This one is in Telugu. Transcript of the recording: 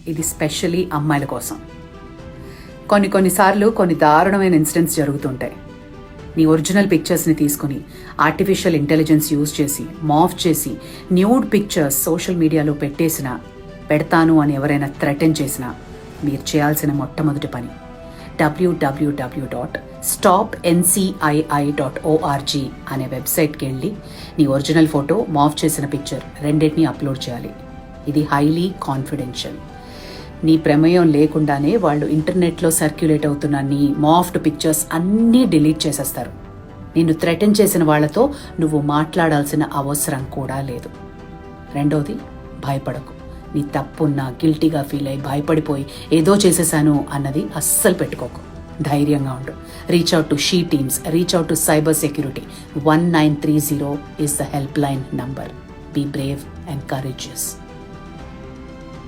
ఇది స్పెషల్లీ అమ్మాయిల కోసం. కొన్నిసార్లు కొన్ని దారుణమైన ఇన్సిడెంట్స్ జరుగుతుంటాయి. నీ ఒరిజినల్ పిక్చర్స్ని తీసుకుని ఆర్టిఫిషియల్ ఇంటెలిజెన్స్ యూజ్ చేసి మాఫ్ చేసి న్యూడ్ పిక్చర్స్ సోషల్ మీడియాలో పెడతాను అని ఎవరైనా థ్రెటన్ చేసినా మీరు చేయాల్సిన మొట్టమొదటి పని www.stopncii.org అనే వెబ్సైట్కి వెళ్ళి నీ ఒరిజినల్ ఫోటో, మాఫ్ చేసిన పిక్చర్ రెండింటినీ అప్లోడ్ చేయాలి. ఇది హైలీ కాన్ఫిడెన్షియల్. నీ ప్రమేయం లేకుండానే వాళ్ళు ఇంటర్నెట్లో సర్క్యులేట్ అవుతున్న నీ మాఫ్డ్ పిక్చర్స్ అన్నీ డిలీట్ చేసేస్తారు. నిన్ను థ్రెటన్ చేసిన వాళ్లతో నువ్వు మాట్లాడాల్సిన అవసరం కూడా లేదు. రెండోది, భయపడకు. నీ తప్పున్నా గిల్టీగా ఫీల్ అయ్యి భయపడిపోయి ఏదో చేసేసాను అన్నది అస్సలు పెట్టుకోకు. ధైర్యంగా ఉండు. Reach out to she teams, reach out to cyber security. 1930 is the helpline number. Be brave and courageous.